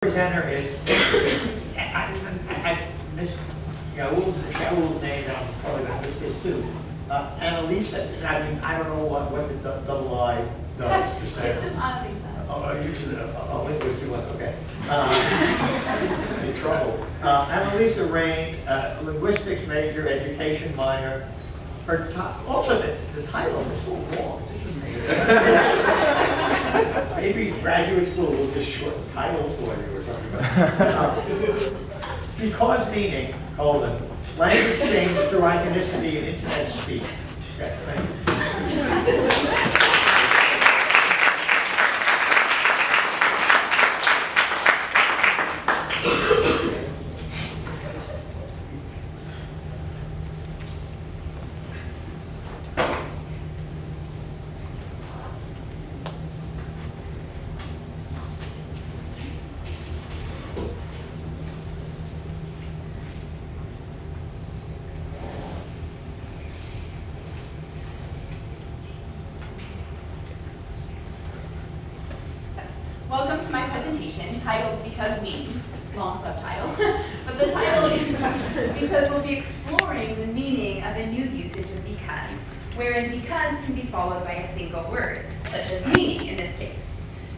Presenter is, Miss Shaul's name, and I'm probably going to miss this too. Anneliise, I mean, I don't know what the double I does. It's just Anneliise. Oh, usually a linguist too much, okay. In trouble. Anneliise Rehn, linguistics major, education minor. Her also, the title is so long. Maybe graduate school will just shorten titles for you or something. Because meaning, language change through iconicity and internet speak. Okay, thank you. Welcome to my presentation titled Because Me, long subtitle, but the title is because we'll be exploring the meaning of a new usage of because, wherein because can be followed by a single word, such as meaning in this case.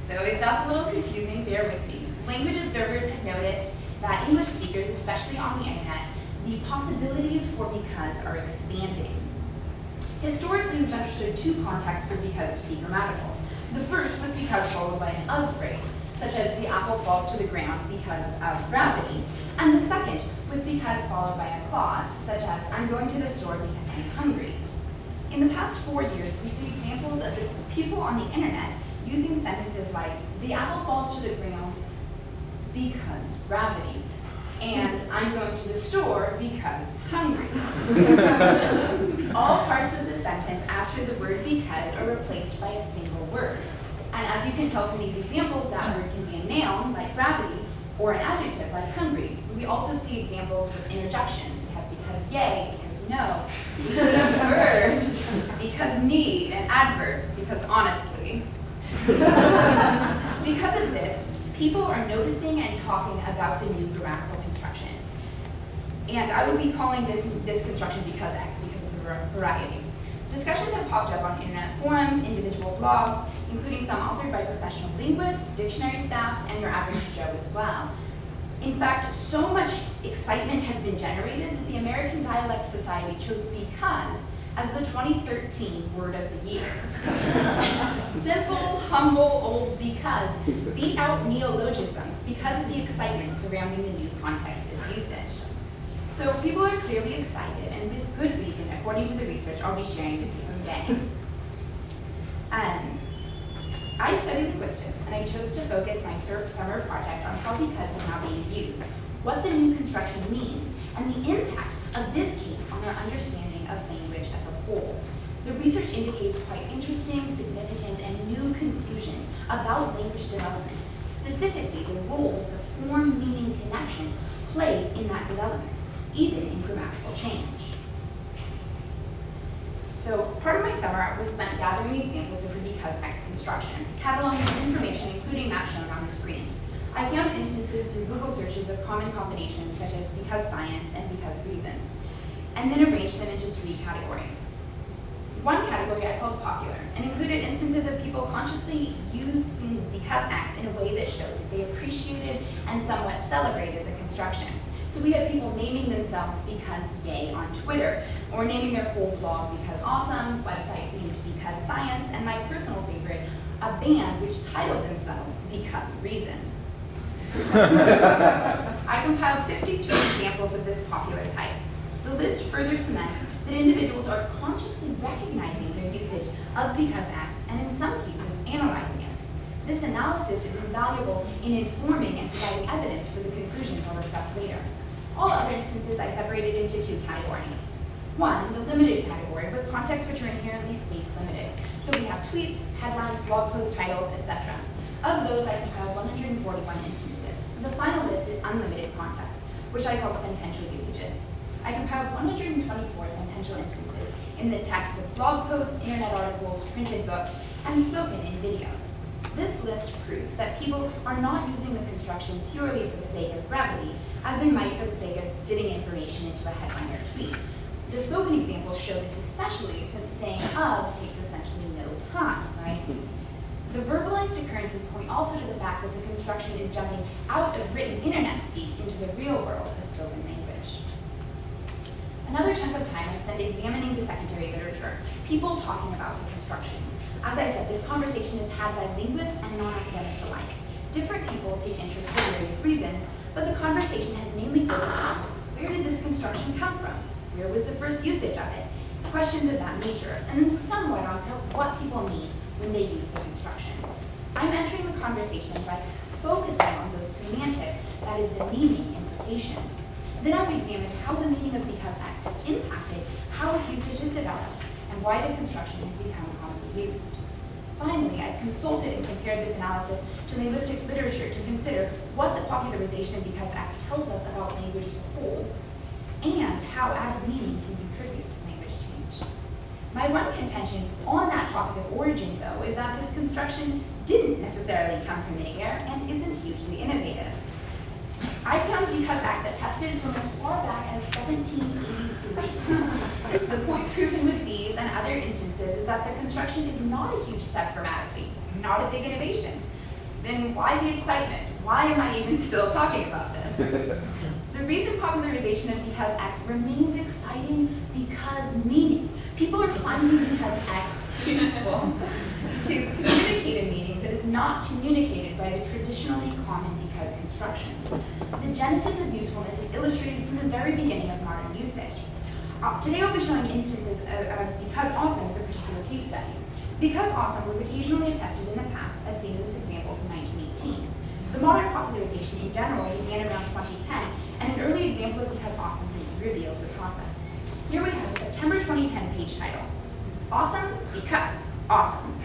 So if that's a little confusing, bear with me. Language observers have noticed that English speakers, especially on the internet, the possibilities for because are expanding. Historically, we've understood two contexts for because to be grammatical. The first with because followed by an of phrase, such as the apple falls to the ground because of gravity. And the second with because followed by a clause, such as I'm going to the store because I'm hungry. In the past 4 years, we see examples of people on the internet using sentences like the apple falls to the ground because gravity, and I'm going to the store because hungry. All parts of the sentence after the word because are replaced by a single word. And as you can tell from these examples, that word can be a noun, like gravity, or an adjective, like hungry. We also see examples with interjections. We have because yay, because no. We see verbs, because need, and adverbs, because honestly. Because of this, people are noticing and talking about the new grammatical construction. And I will be calling this construction because X because of the variety. Discussions have popped up on internet forums, individual blogs, including some authored by professional linguists, dictionary staffs, and your average Joe as well. In fact, so much excitement has been generated that the American Dialect Society chose because as the 2013 word of the year. Simple, humble, old because beat out neologisms because of the excitement surrounding the new context of usage. So people are clearly excited, and with good reason, according to the research I'll be sharing with you today. I study linguistics, and I chose to focus my summer project on how because is now being used, what the new construction means, and the impact of this case on our understanding of language as a whole. The research indicates quite interesting, significant, and new conclusions about language development, specifically the role the form-meaning connection plays in that development, even in grammatical change. So part of my summer was spent gathering examples of the because X construction, cataloging information including that shown on the screen. I found instances through Google searches of common combinations such as because science and because reasons, and then arranged them into 3 categories. One category I called popular, and included instances of people consciously using because X in a way that showed that they appreciated and somewhat celebrated the construction. So we had people naming themselves because yay on Twitter, or naming their whole blog because awesome, websites named because science, and my personal favorite, a band which titled themselves because reasons. I compiled 53 examples of this popular type. The list further cements that individuals are consciously recognizing their usage of because X, and in some cases, analyzing it. This analysis is invaluable in informing and providing evidence for the conclusions I'll discuss later. All other instances I separated into 2 categories. One, the limited category, was contexts which are inherently space limited. So we have tweets, headlines, blog post titles, etc. Of those, I compiled 141 instances. The final list is unlimited context, which I called sentential usages. I compiled 124 sentential instances in the text of blog posts, internet articles, printed books, and spoken in videos. This list proves that people are not using the construction purely for the sake of brevity, as they might for the sake of fitting information into a headline or tweet. The spoken examples show this especially since saying of takes essentially no time, right? The verbalized occurrences point also to the fact that the construction is jumping out of written internet speak into the real world of spoken language. Another chunk of time I spent examining the secondary literature, people talking about the construction. As I said, this conversation is had by linguists and non-academics alike. Different people take interest for various reasons, but the conversation has mainly focused on where did this construction come from? Where was the first usage of it? Questions of that nature, and then somewhat on what people mean when they use the construction. I'm entering the conversation by focusing on those semantic, that is the meaning implications. Then I've examined how the meaning of because X has impacted how its usage is developed and why the construction has become commonly used. Finally, I've consulted and compared this analysis to linguistics literature to consider what the popularization of because X tells us about language as a whole and how added meaning can contribute to language change. My one contention on that topic of origin, though, is that this construction didn't necessarily come from thin air and isn't hugely innovative. I found because X attested from as far back as 1783. The point proven with these and other instances is that the construction is not a huge step grammatically, not a big innovation. Then why the excitement? Why am I even still talking about this? The recent popularization of because X remains exciting because meaning. People are finding because X useful to communicate a meaning that is not communicated by the traditionally common because constructions. The genesis of usefulness is illustrated from the very beginning of modern usage. Today I'll be showing instances of because awesome as a particular case study. Because awesome was occasionally attested in the past, as seen in this example from 1918. The modern popularization in general began around 2010, and an early example of because awesome reveals the process. Here we have a September 2010 page title, Awesome Because Awesome.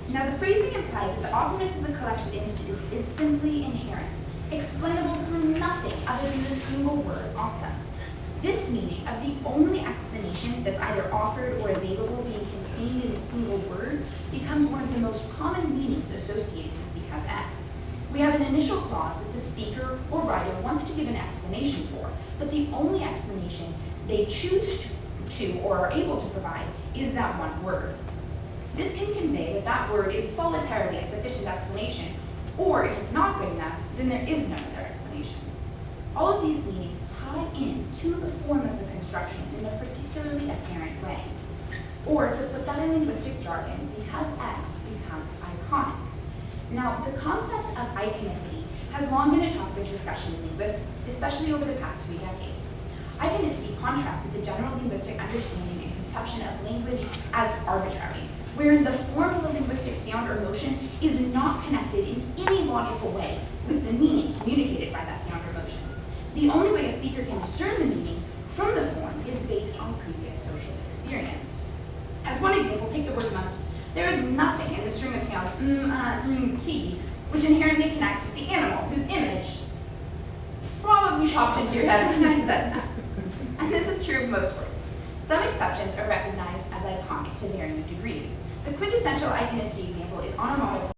Now the phrasing implies that the awesomeness of the collection images is simply inherent, explainable through nothing other than the single word awesome. This meaning of the only explanation that's either offered or available being contained in a single word becomes one of the most common meanings associated with because X. We have an initial clause that the speaker or writer wants to give an explanation for, but the only explanation they choose to or are able to provide is that one word. This can convey that that word is solitarily a sufficient explanation, or if it's not good enough, then there is no other explanation. All of these meanings tie in to the form of the construction in a particularly apparent way. Or to put that in linguistic jargon, because X becomes iconic. Now, the concept of iconicity has long been a topic of discussion in linguistics, especially over the past 3 decades. Iconicity contrasts with the general linguistic understanding and conception of language as arbitrary, wherein the form of a linguistic sound or motion is not connected in any logical way with the meaning communicated by that sound or motion. The only way a speaker can discern the meaning from the form is based on previous social experience. As one example, take the word monkey. There is nothing in the string of sounds key which inherently connects with the animal whose image probably popped into your head when I said that. And this is true of most words. Some exceptions are recognized as iconic to varying degrees. The quintessential iconicity example is onomatopoeia.